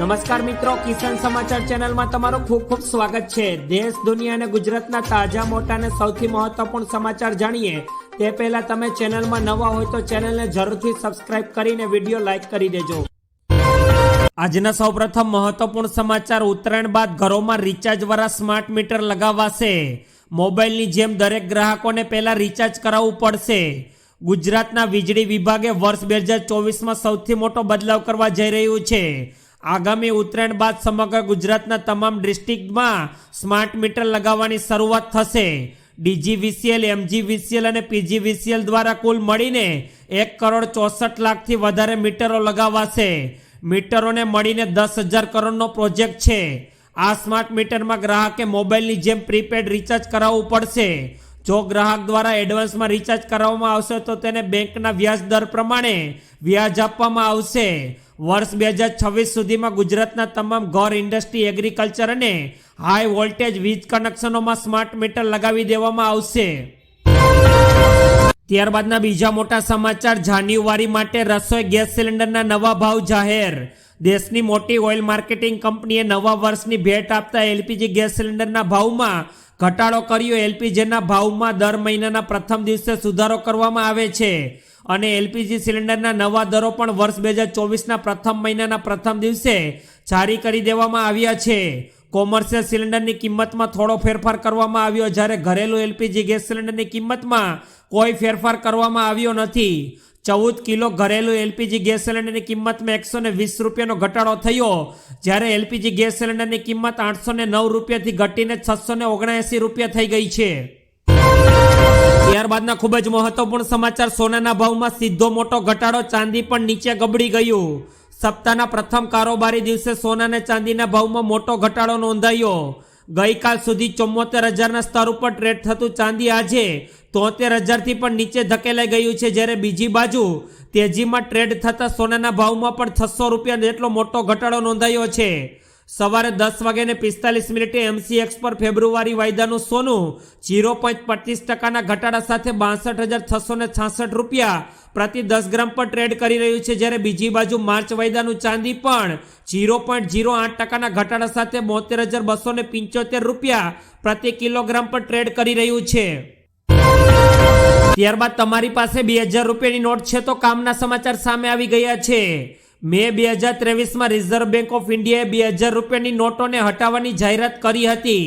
નમસ્કાર મિત્રો, કિસાન સમાચાર ચેનલમાં તમારું ખૂબ ખૂબ સ્વાગત છે। દેશ, દુનિયા અને ગુજરાતના તાજા, મોટા અને સૌથી મહત્વપૂર્ણ સમાચાર જાણીએ તે પહેલા તમે ચેનલમાં નવા હોય તો ચેનલને જરૂરથી સબસ્ક્રાઇબ કરીને વિડીયો લાઈક કરી દેજો। આજના સૌપ્રથમ મહત્વપૂર્ણ સમાચાર। ઉત્તરાયણ બાદ ઘરોમાં રિચાર્જ વાળા સ્માર્ટ મીટર લગાવાશે। મોબાઈલની જેમ દરેક ગ્રાહકોને પહેલા રિચાર્જ કરાવવું પડશે। ગુજરાતના વીજળી વિભાગે વર્ષ 2024માં સૌથી મોટો બદલાવ કરવા જઈ રહ્યું છે। આગામી ઉત્તરાયણ બાદ સમગ્ર ગુજરાતના તમામ ડિસ્ટ્રિક્ટમાં સ્માર્ટ મીટર લગાવવાની શરૂઆત થશે। ડીજીવીસીએલ, એમજીવીસીએલ અને પીજીવીસીએલ દ્વારા કુલ મળીને 1,64,00,000થી વધારે મીટરો લગાવાશે। મીટરોને મળીને 10,000 કરોડનો પ્રોજેક્ટ છે। આ સ્માર્ટ મીટરમાં ગ્રાહકે મોબાઈલની જેમ પ્રીપેડ રિચાર્જ કરાવવું પડશે। જો ગ્રાહક દ્વારા એડવાન્સમાં રિચાર્જ કરાવવામાં આવશે તો તેને બેંકના વ્યાજ દર પ્રમાણે વ્યાજ આપવામાં આવશે। વર્ષ 2026 સુધીમાં ગુજરાતના તમામ ઘર, ઇન્ડસ્ટ્રી, એગ્રીકલ્ચર અને હાઈ વોલ્ટેજ વીજ કનેક્શનોમાં સ્માર્ટ મીટર લગાવી દેવામાં આવશે। ત્યારબાદના બીજા મોટા સમાચાર। જાન્યુઆરી માટે રસોઈ ગેસ સિલિન્ડરના નવા ભાવ જાહેર। દેશની મોટી ઓઇલ માર્કેટિંગ કંપનીએ નવા વર્ષની ભેટ આપતા એલપીજી ગેસ સિલિન્ડરના ભાવમાં ઘટાડો કર્યો। એલપીજીના ભાવમાં દર મહિનાના પ્રથમ દિવસે સુધારો કરવામાં આવે છે અને એલપીજી સિલિન્ડરના નવા દરો પણ વર્ષ 2024ના પ્રથમ મહિનાના પ્રથમ દિવસે જારી કરી દેવામાં આવ્યા છે। કોમર્શિયલ સિલિન્ડરની કિંમતમાં થોડો ફેરફાર કરવામાં આવ્યો, જ્યારે ઘરેલું એલપીજી ગેસ સિલિન્ડરની કિંમતમાં કોઈ ફેરફાર કરવામાં આવ્યો નથી। 14 કિલો ઘરેલું એલપીજી ગેસ સિલિન્ડરની કિંમતમાં 120 રૂપિયાનો ઘટાડો થયો, જ્યારે એલપીજી ગેસ સિલિન્ડરની કિંમત 809 રૂપિયાથી ઘટીને 679 રૂપિયા થઈ ગઈ છે। ત્યારબાદના ખૂબ જ મહત્વપૂર્ણ સમાચાર। સોનાના ભાવમાં સીધો મોટો ઘટાડો, ચાંદી પણ નીચે ગબડી ગયું। સપ્તાહના પ્રથમ કારોબારી દિવસે સોના અને ચાંદીના ભાવમાં મોટો ઘટાડો નોંધાયો। ગઈકાલ સુધી 74,000ના સ્તર ઉપર ટ્રેડ થતું ચાંદી આજે 73,000થી પણ નીચે ધકેલાઈ ગયું છે, જ્યારે બીજી બાજુ તેજીમાં ટ્રેડ થતા સોનાના ભાવમાં પણ 600 રૂપિયા જેટલો મોટો ઘટાડો નોંધાયો છે। સવારે 10:45 એમસીએક્સ પર ફેબ્રુઆરી વાયદાનું સોનું 0.25%ના ઘટાડા સાથે 62,666 રૂપિયા પ્રતિ 10 ગ્રામ પર ટ્રેડ કરી રહ્યું છે, જ્યારે બીજી બાજુ માર્ચ વાયદાનું ચાંદી પણ 0.08%ના ઘટાડા સાથે 72,275 રૂપિયા પ્રતિ કિલોગ્રામ પર ટ્રેડ કરી રહ્યું છે। ત્યારબાદ તમારી પાસે 2,000 રૂપિયાની નોટ છે તો કામના સમાચાર સામે આવી ગયા છે। મે 2023માં રિઝર્વ બેંક ઓફ ઇન્ડિયાએ 2,000 રૂપિયાની નોટોને હટાવવાની જાહેરાત કરી હતી।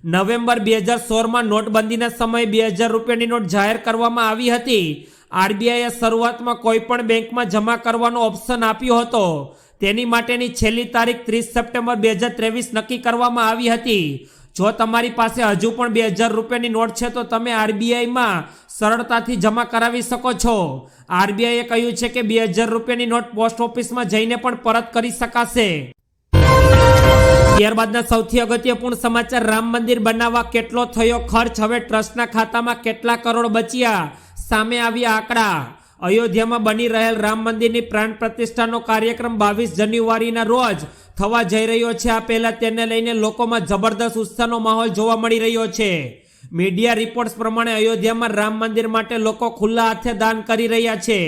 નવેમ્બર 2016માં નોટબંધીના સમયે 2,000 રૂપિયાની નોટ જાહેર કરવામાં આવી હતી। આરબીઆઈએ શરૂઆતમાં કોઈ પણ બેંકમાં જમા કરવાનો ઓપ્શન આપ્યો હતો। તેની માટેની છેલ્લી તારીખ 30 સપ્ટેમ્બર 2023 નક્કી કરવામાં આવી હતી। જો તમારી પાસે હજુ પણ 2,000 રૂપિયાની નોટ છે તો તમે આરબીઆઈમાં સરળતાથી જમા કરાવી શકો છો। આરબીઆઈએ કહ્યું છે કે 2,000 રૂપિયાની નોટ પોસ્ટ ઓફિસમાં જઈને પણ પરત કરી શકાશે। ત્યારબાદના સૌથી અગત્યપૂર્ણ સમાચાર। રામ મંદિર બનાવવા કેટલો થયો ખર્ચ, હવે ટ્રસ્ટના ખાતામાં કેટલા કરોડ બચ્યા, સામે આવ્યા આંકડા। અયોધ્યામાં બની રહેલ રામ મંદિરની પ્રાણ પ્રતિષ્ઠાનો કાર્યક્રમ 22 જાન્યુઆરીના રોજ થવા જઈ રહ્યો છે। આ પહેલા તેને લઈને લોકોમાં જબરદસ્ત ઉત્સાહનો માહોલ જોવા મળી રહ્યો છે। મીડિયા રિપોર્ટ્સ પ્રમાણે અયોધ્યામાં રામ મંદિર માટે લોકો ખુલ્લા હાથે દાન કરી રહ્યા છે।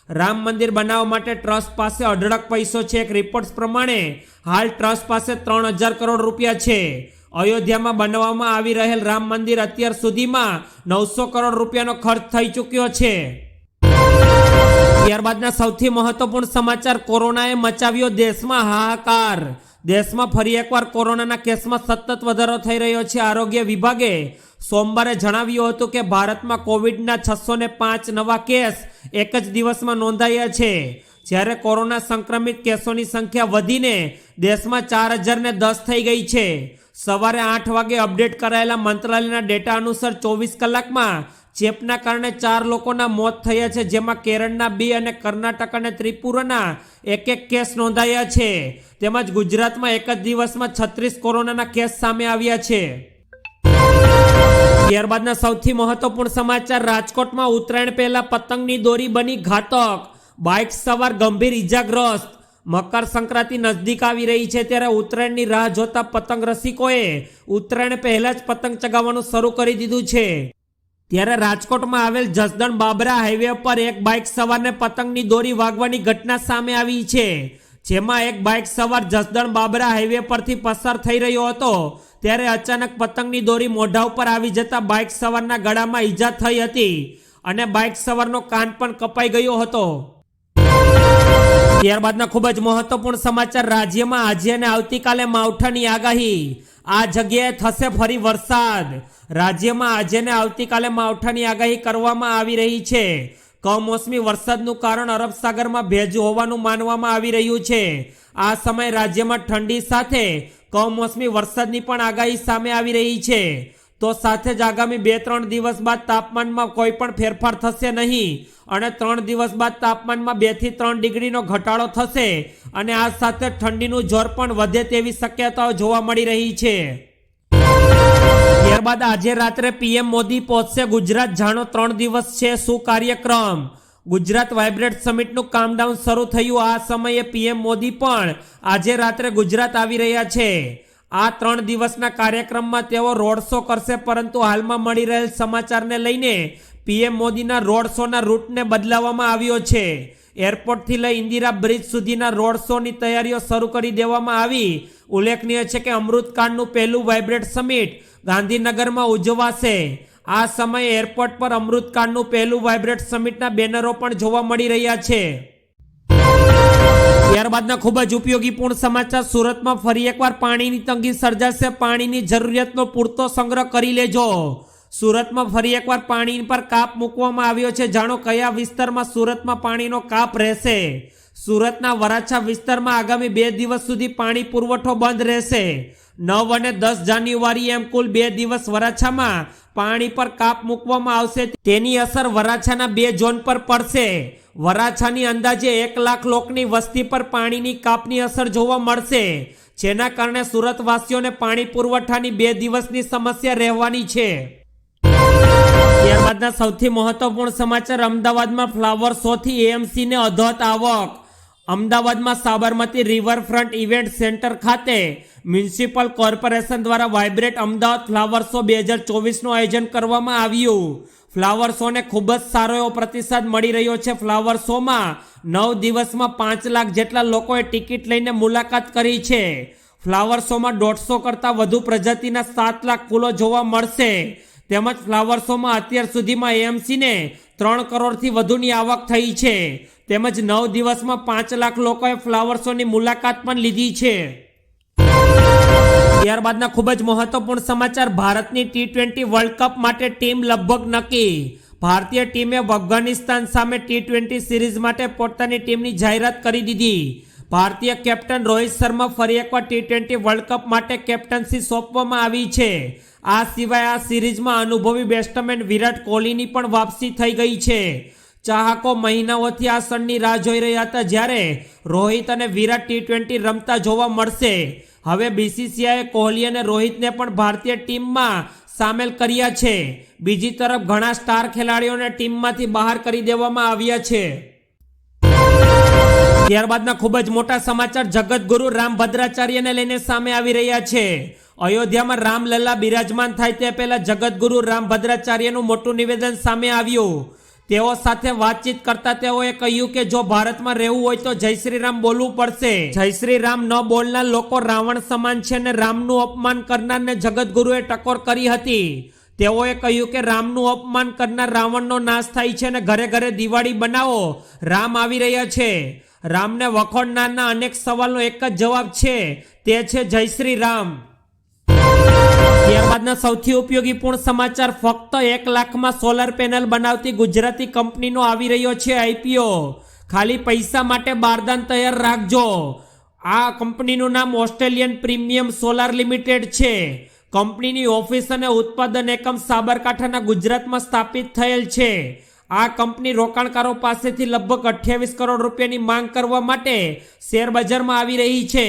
રામ મંદિર બનાવવા માટે ટ્રસ્ટ પાસે અઢળક પૈસો છે। એક રિપોર્ટ્સ પ્રમાણે હાલ ટ્રસ્ટ પાસે 3,000 કરોડ રૂપિયા છે। અયોધ્યામાં બનાવવામાં આવી રહેલ રામ મંદિર અત્યાર સુધીમાં 900 કરોડ રૂપિયાનો ખર્ચ થઈ ચૂક્યો છે। ત્યારબાદના સૌથી મહત્વપૂર્ણ સમાચાર। કોરોનાએ મચાવ્યો દેશમાં હાહાકાર। દેશમાં ફરી એકવાર કોરોનાના કેસમાં સતત વધારો થઈ રહ્યો છે। આરોગ્ય વિભાગે સોમવારે જણાવ્યું હતું કે ભારતમાં કોવિડના 605 નવા કેસ એક જ દિવસમાં નોંધાયા છે, જ્યારે કોરોના સંક્રમિત કેસોની સંખ્યા વધીને દેશમાં 4,010 થઈ ગઈ છે। સવારે 8 વાગે અપડેટ કરાયેલા મંત્રાલયના ડેટા અનુસાર 24 કલાકમાં ચેપના કારણે 4 લોકોના મોત થયા છે, જેમાં કેરળના 2 અને કર્ણાટક અને ત્રિપુરાના એક કેસ નોંધાયા છે। તેમજ ગુજરાતમાં એક જ દિવસમાં 36 કોરોનાના કેસ સામે આવ્યા છે। ત્યારબાદના સૌથી મહત્વપૂર્ણ સમાચાર। રાજકોટમાં ઉત્તરાયણ પહેલા પતંગની દોરી બની ઘાતક, બાઇક સવાર ગંભીર ઇજાગ્રસ્ત। મકર સંક્રાંતિ નજદીક આવી રહી છે, ત્યારે ઉત્તરાયણની રાહ જોતા પતંગ રસિકોએ ઉત્તરાયણ પહેલા જ પતંગ ચગાવવાનું શરૂ કરી દીધું છે। ત્યારે રાજકોટમાં આવેલ જસદણ બાબરા હાઈવે પર એક બાઇક સવારને પતંગની દોરી વાગવાની ઘટના સામે આવી છે, જેમાં એક બાઇક સવાર જસદણ બાબરા હાઈવે પરથી પસાર થઈ રહ્યો હતો ત્યારે અચાનક પતંગની દોરી મોઢા ઉપર આવી જતા બાઇક સવારના ગળામાં ઈજા થઈ હતી અને બાઇક સવારનો કાન પણ કપાઈ ગયો હતો। ત્યારબાદના ખૂબ જ મહત્વપૂર્ણ સમાચાર, રાજ્યમાં આજે અને આવતીકાલે માવઠાની આગાહી। આ જગ્યાએ થશે ફરી વરસાદ। રાજ્યમાં આજે અને આવતીકાલે માવઠાની આગાહી કરવામાં આવી રહી છે। કમોસમી વરસાદનું કારણ અરબ સાગરમાં ભેજ હોવાનું માનવામાં આવી રહ્યું છે। આ સમયે રાજ્યમાં ઠંડી સાથે કમોસમી વરસાદની પણ આગાહી સામે આવી રહી છે। તો સાથે જ આગામી 2-3 દિવસ બાદ તાપમાનમાં કોઈ પણ ફેરફાર થશે નહીં અને 3 દિવસ બાદ તાપમાનમાં 2 થી 3 ડિગ્રીનો ઘટાડો થશે અને આ સાથે ઠંડીનું જોર પણ વધે તેવી શક્યતાઓ જોવા મળી રહી છે। ત્યારબાદ આજે રાત્રે પીએમ મોદી પહોંચશે ગુજરાત, જાણો 3 દિવસ છે શું કાર્યક્રમ। ગુજરાત વાઇબ્રન્ટ સમિટનું કામડાઉન શરૂ થયું। આ સમયે પીએમ મોદી પણ આજે રાત્રે ગુજરાત આવી રહ્યા છે। આ 3 દિવસના કાર્યક્રમમાં તેઓ રોડ શો કરશે, પરંતુ હાલમાં મળી રહેલ સમાચારને લઈને પીએમ મોદીના રોડ શોના રૂટને બદલાવવામાં આવ્યો છે। એરપોર્ટથી લઈ ઇન્દિરા બ્રિજ સુધીના રોડ શોની તૈયારીઓ શરૂ કરી દેવામાં આવી। ઉલ્લેખનીય છે કે અમૃતકાળનું પહેલું વાઇબ્રન્ટ સમિટ ગાંધીનગરમાં ઉજવાશે। આ સમયે એરપોર્ટ પર અમૃતકાળનું પહેલું વાઇબ્રન્ટ સમિટના બેનરો પણ જોવા મળી રહ્યા છે। ત્યારબાદના ખૂબ જ ઉપયોગીપૂર્ણ સમાચાર, સુરતમાં ફરી એકવાર પાણીની તંગી સર્જાશે। પાણીની જરૂરિયાતનો પૂરતો સંગ્રહ કરી લેજો। સુરતમાં ફરી એકવાર પાણી પર કાપ મૂકવામાં આવ્યો છે। જાણો કયા વિસ્તારમાં સુરતમાં પાણીનો કાપ રહેશે। સુરતના વરાછા વિસ્તારમાં આગામી 2 દિવસ સુધી પાણી પુરવઠો બંધ રહેશે। 9 અને 10 જાન્યુઆરી એમ કુલ 2 દિવસ વરાછામાં પાણી પર કાપ મૂકવામાં આવશે। તેની અસર વરાછાના 2 ઝોન પર પડશે। વરાછાની અંદાજે 1 લાખ લોકોની વસ્તી પર પાણીની કાપની અસર જોવા મળશે, જેના કારણે સુરતવાસીઓને પાણી પુરવઠાની 2 દિવસની સમસ્યા રહેવાની છે। ત્યારબાદના સૌથી મહત્વપૂર્ણ સમાચાર, અમદાવાદમાં ફ્લાવર શોથી એએમસીને અધોહદ આવક। અમદાવાદમાં સાબરમતી રિવરફ્રન્ટ ઇવેન્ટ સેન્ટર ખાતે મ્યુનિસિપલ કોર્પોરેશન દ્વારા વાઇબ્રન્ટ અમદાવાદ ફ્લાવર શો 2024નું આયોજન કરવામાં આવ્યું। ફ્લાવર શોને ખૂબ જ સારો એવો પ્રતિસાદ મળી રહ્યો છે। ફ્લાવર શોમાં 9 દિવસમાં 5 લાખ જેટલા લોકોએ ટિકિટ લઈને મુલાકાત કરી છે। ફ્લાવર શોમાં 150 કરતાં વધુ પ્રજાતિના 7 લાખ ફૂલો જોવા મળશે। તેમજ ફ્લાવર શોમાં અત્યાર સુધીમાં એએમસીને 3 કરોડથી વધુની આવક થઈ છે। તેમજ 9 દિવસમાં 5 લાખ લોકોએ ફ્લાવર શોની મુલાકાત પણ લીધી છે। ત્યારબાદના ખૂબ જ મહત્વપૂર્ણ સમાચાર, ભારતની T20 વર્લ્ડ કપ માટે ટીમ લગભગ નક્કી। ભારતીય ટીમે અફઘાનિસ્તાન સામે T20 સિરીઝ માટે પોતાની ટીમની જાહેરાત કરી દીધી। ભારતીય કેપ્ટન રોહિત શર્મા ફરી એકવાર T20 વર્લ્ડ કપ માટે કેપ્ટનસી સોંપવામાં આવી છે। આ સિવાય આ સિરીઝમાં અનુભવી બેટ્સમેન વિરાટ કોહલીની પણ વાપસી થઈ ગઈ છે। ચાહકો મહિનાઓથી આ ક્ષણની રાહ જોઈ રહ્યા હતા જ્યારે રોહિત અને વિરાટ T20 રમતા જોવા મળશે। હવે બીસીસીઆઈએ કોહલી અને રોહિતને પણ ભારતીય ટીમમાં સામેલ કર્યા છે। બીજી તરફ ઘણા સ્ટાર ખેલાડીઓને ટીમમાંથી બહાર કરી દેવામાં આવ્યા છે। ત્યારબાદના ખૂબ જ મોટા સમાચાર, જગતગુરુ રામભદ્રાચાર્યને લઈને સામે આવી રહ્યા છે। અયોધ્યામાં રામલલ્લા બિરાજમાન થાય તે પહેલા જગતગુરુ રામભદ્રાચાર્યનું મોટું નિવેદન સામે આવ્યું। તેઓ સાથે વાતચીત કરતા તેઓએ કહ્યું કે જો ભારતમાં રહેવું હોય તો જય શ્રી રામ બોલવું પડશે। જય શ્રી રામ ન બોલનાર લોકો રાવણ સમાન છે અને રામનું અપમાન કરનારને જગતગુરુએ ટકોર કરી હતી। તેઓએ કહ્યું કે રામનું અપમાન કરનાર રાવણનો નાશ થાય છે અને ઘરે ઘરે દિવાળી બનાવો, રામ આવી રહ્યા છે। રામને વખોડનારના અનેક સવાલનો એક જ જવાબ છે, તે છે જય શ્રી રામ। ત્યારબાદના સૌથી ઉપયોગીપૂર્ણ સમાચાર, ફક્ત 1 લાખમાં સોલર પેનલ બનાવતી ગુજરાતી કંપનીનો આવી રહ્યો છે આઈપીઓ। ખાલી પૈસા માટે બારદાન તૈયાર રાખજો। આ કંપનીનું નામ ઓસ્ટ્રેલિયન પ્રીમિયમ સોલાર લિમિટેડ છે। કંપનીની ઓફિસ અને ઉત્પાદન એકમ સાબરકાંઠાના ગુજરાતમાં સ્થાપિત થયેલ છે। આ કંપની રોકાણકારો પાસેથી લગભગ 28 કરોડ રૂપિયાની માંગ કરવા માટે શેર બજારમાં આવી રહી છે।